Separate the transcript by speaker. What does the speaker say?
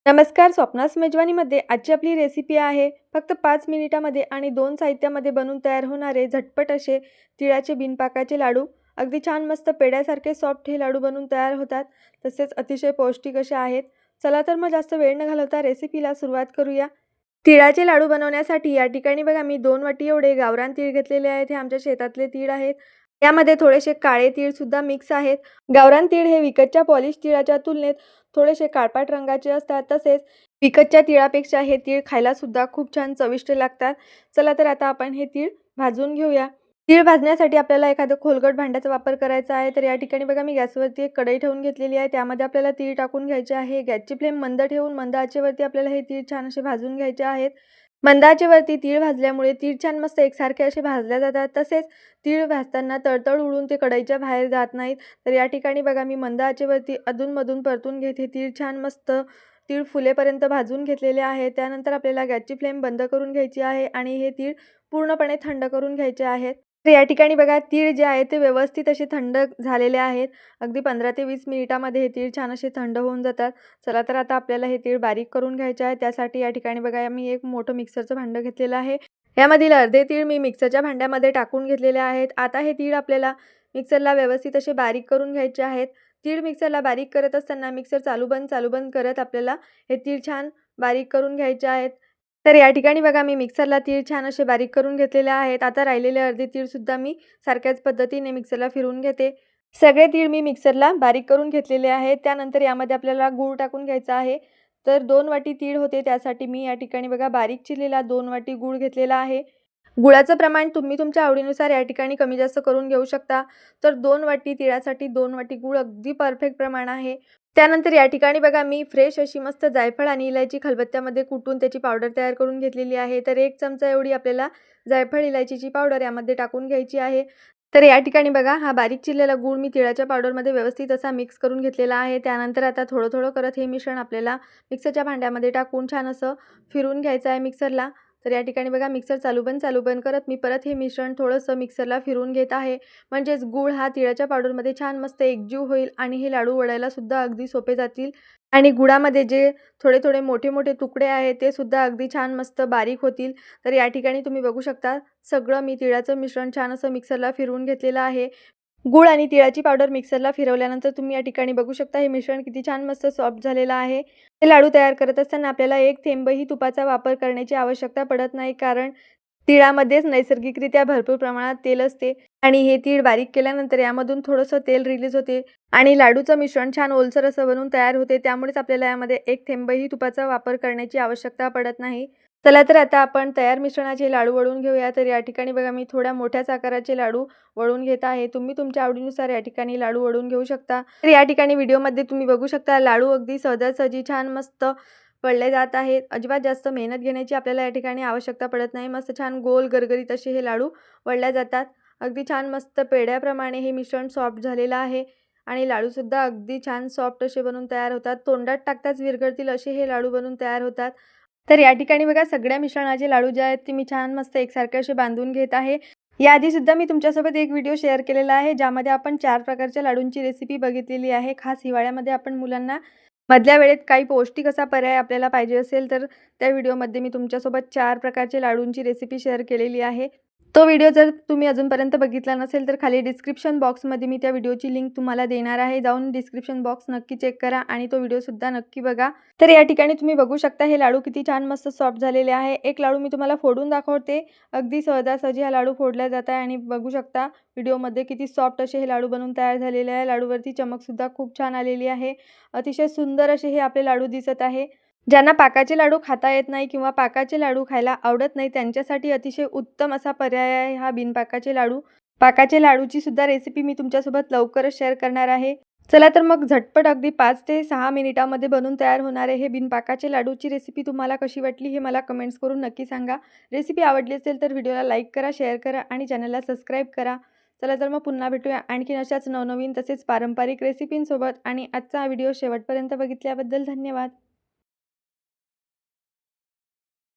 Speaker 1: नमस्कार. स्वप्नास मेजवानीमध्ये आजची आपली रेसिपी आहे फक्त 5 मिनिटामध्ये आणि 2 साहित्यामध्ये बनून तयार होणारे झटपट असे तिळाचे बिनपाकाचे लाडू. अगदी छान मस्त पेड्यासारखे सॉफ्ट हे लाडू बनून तयार होतात. तसेच अतिशय पौष्टिक असे आहेत. चला तर मग जास्त वेळ न घालवता रेसिपीला सुरुवात करूया. तिळाचे लाडू बनवण्यासाठी या ठिकाणी बघा मी 2 वाटी एवढे गावरान तीळ घेतलेले आहेत. हे आमच्या शेतातले तीळ आहेत. यामध्ये थोडेसे काळे तीळ सुद्धा मिक्स आहेत. गावरान तीळ हे विकतच्या पॉलिश तिळाच्या तुलनेत थोडेसे काळपाट रंगाचे असतात. तसेच विकतच्या तिळापेक्षा हे तीळ खायला सुद्धा खूप छान चविष्ट लागतात. चला तर आता आपण हे तीळ भाजून घेऊया. तीळ भाजण्यासाठी आपल्याला एखादं खोलगट भांड्याचा वापर करायचा आहे. तर या ठिकाणी बघा मी गॅसवरती एक कढई ठेवून घेतलेली आहे. त्यामध्ये आपल्याला तीळ टाकून घ्यायचे आहे. गॅसची फ्लेम मंद ठेवून मंद आचेवरती आपल्याला हे तीळ छान असे भाजून घ्यायचे आहेत. मंद आचेवरती तीळ भाजल्यामुळे तीळ छान मस्त एकसारखे असे भाजले जातात. तसेच तीळ भाजताना तळतळ उडून ते कढईच्या बाहेर जात नाहीत. तर या ठिकाणी बघा मी मंद आचेवरती अधूनमधून परतून घेते. तीळ छान मस्त तीळ फुलेपर्यंत भाजून घेतलेले आहे. त्यानंतर आपल्याला गॅसची फ्लेम बंद करून घ्यायची आहे आणि हे तीळ पूर्णपणे थंड करून घ्यायचे आहेत. तर या ठिकाणी बघा तीळ जे आहे ते व्यवस्थित असे थंड झालेले आहेत. अगदी 15 ते 20 मिनिटामध्ये हे तीळ छान असे थंड होऊन जातात. चला तर आता आपल्याला हे तीळ बारीक करून घ्यायचे आहे. त्यासाठी या ठिकाणी बघा मी एक मोठं मिक्सरचं भांडं घेतलेलं आहे. यामधील अर्धे तीळ मी मिक्सरच्या भांड्यामध्ये टाकून घेतलेले आहेत. आता हे तीळ आपल्याला मिक्सरला व्यवस्थित असे बारीक करून घ्यायचे आहेत. तीळ मिक्सरला बारीक करत असताना मिक्सर चालू बंद करत आपल्याला हे तीळ छान बारीक करून घ्यायचे आहेत. तर या ठिकाणी बघा मी मिक्सरला तीळ छान असे बारीक करून घेतलेले आहेत. आता राहिलेले अर्धे तीळसुद्धा मी सारख्याच पद्धतीने मिक्सरला फिरवून घेते. सगळे तीळ मी मिक्सरला बारीक करून घेतलेले आहेत. त्यानंतर यामध्ये आपल्याला गूळ टाकून घ्यायचा आहे. तर 2 वाटी तीळ होते त्यासाठी मी या ठिकाणी बघा बारीक चिरलेला 2 वाटी गूळ घेतलेला आहे. गुळाचं प्रमाण तुम्ही तुमच्या आवडीनुसार या ठिकाणी कमी जास्त करून घेऊ शकता. तर 2 वाटी तिळासाठी 2 वाटी गूळ अगदी परफेक्ट प्रमाण आहे. त्यानंतर या ठिकाणी बघा मी फ्रेश अशी मस्त जायफळ आणि इलायची खलबत्त्यामध्ये कुटून त्याची पावडर तयार करून घेतलेली आहे. तर 1 चमचा एवढी आपल्याला जायफळ इलायचीची पावडर यामध्ये टाकून घ्यायची आहे. तर या ठिकाणी बघा हा बारीक चिरलेला गूळ मी तिळाच्या पावडरमध्ये व्यवस्थित असा मिक्स करून घेतलेला आहे. त्यानंतर आता थोडं करत हे मिश्रण आपल्याला मिक्सरच्या भांड्यामध्ये टाकून छान असं फिरवून घ्यायचं आहे मिक्सरला. तर या ठिकाणी बघा मिक्सर चालू बंद करत मी परत हे मिश्रण थोडंसं मिक्सरला फिरवून घेत आहे. म्हणजेच गूळ हा तिळाच्या पावडरमध्ये छान मस्त एकजीव होईल आणि हे लाडू वळायला सुद्धा अगदी सोपे जातील. आणि गुळामध्ये जे थोडे मोठे तुकडे आहेत ते सुद्धा अगदी छान मस्त बारीक होतील. तर या ठिकाणी तुम्ही बघू शकता सगळं मी तिळाचं मिश्रण छान असं मिक्सरला फिरवून घेतलेलं आहे. गूळ आणि तिळाची पावडर मिक्सरला फिरवल्यानंतर तुम्ही या ठिकाणी बघू शकता हे मिश्रण किती छान मस्त सॉफ्ट झालेलं आहे. हे लाडू तयार करत असताना आपल्याला 1 थेंबही तुपाचा वापर करण्याची आवश्यकता पडत नाही, कारण तिळामध्येच नैसर्गिकरित्या भरपूर प्रमाणात तेल असते आणि हे तीळ बारीक केल्यानंतर यामधून थोडंसं तेल रिलीज होते आणि लाडूचं मिश्रण छान ओलसर असं बनून तयार होते. त्यामुळेच आपल्याला यामध्ये 1 थेंबही तुपाचा वापर करण्याची आवश्यकता पडत नाही. चला तर आता आपण तयार मिश्रणाचे लाडू वळून घेऊया. तर या ठिकाणी बघा मी थोड्या मोठ्याच आकाराचे लाडू वळून घेत आहे. तुम्ही तुमच्या आवडीनुसार या ठिकाणी लाडू वळून घेऊ शकता. तर या ठिकाणी व्हिडिओमध्ये तुम्ही बघू शकता लाडू अगदी सहजासहजी छान मस्त वळले जात आहेत. अजिबात जास्त मेहनत घेण्याची आपल्याला या ठिकाणी आवश्यकता पडत नाही. मस्त छान गोल गरगरीत असे हे लाडू वळल्या जातात. अगदी छान मस्त पेढ्याप्रमाणे हे मिश्रण सॉफ्ट झालेलं आहे आणि लाडूसुद्धा अगदी छान सॉफ्ट असे बनून तयार होतात. तोंडात टाकताच विरघळतील असे हे लाडू बनून तयार होतात. तर या ठिकाणी बघा सगळ्या मिश्रणाचे लाडू जे आहेत ते मी छान मस्त एकसारखे असे बांधून घेत आहे. याआधी सुद्धा मी तुमच्यासोबत एक व्हिडिओ शेअर केलेला आहे, ज्यामध्ये आपण 4 प्रकारच्या लाडूंची रेसिपी बघितलेली आहे. खास हिवाळ्यामध्ये आपण मुलांना मधल्या वेळेत काही पौष्टिक असा पर्याय आपल्याला पाहिजे असेल तर त्या व्हिडिओमध्ये मी तुमच्यासोबत 4 प्रकारचे लाडूंची रेसिपी शेअर केलेली आहे. तो व्हिडिओ जर तुम्ही अजूनपर्यंत बघितला नसेल तर खाली डिस्क्रिप्शन बॉक्समध्ये मी त्या व्हिडिओची लिंक तुम्हाला देणार आहे. जाऊन डिस्क्रिप्शन बॉक्स नक्की चेक करा आणि तो व्हिडिओसुद्धा नक्की बघा. तर या ठिकाणी तुम्ही बघू शकता हे लाडू किती छान मस्त सॉफ्ट झालेले आहे. एक लाडू मी तुम्हाला फोडून दाखवते. अगदी सहजासहजी हा लाडू फोडला जात आहे आणि बघू शकता व्हिडिओमध्ये किती सॉफ्ट असे हे लाडू बनवून तयार झालेले आहे. लाडूवरती चमकसुद्धा खूप छान आलेली आहे. अतिशय सुंदर असे हे आपले लाडू दिसत आहे. ज्यांना पाकाचे लाडू खाता येत नाही किंवा पाकाचे लाडू खायला आवडत नाही त्यांच्यासाठी अतिशय उत्तम असा पर्याय आहे हा बिनपाकाचे लाडू. पाकाचे लाडूची सुद्धा रेसिपी मी तुमच्यासोबत लवकरच शेअर करणार आहे. चला तर मग झटपट अगदी 5 ते 6 मिनिटामध्ये बनून तयार होणारे हे बिनपाकाचे लाडूची रेसिपी तुम्हाला कशी वाटली हे मला कमेंट्स करून नक्की सांगा. रेसिपी आवडली असेल तर व्हिडिओला लाईक करा, शेअर करा आणि चॅनलला सबस्क्राईब करा. चला तर मग पुन्हा भेटूया आणखीन अशाच नवनवीन तसेच पारंपरिक रेसिपींसोबत आणि आजचा व्हिडिओ शेवटपर्यंत बघितल्याबद्दल धन्यवाद.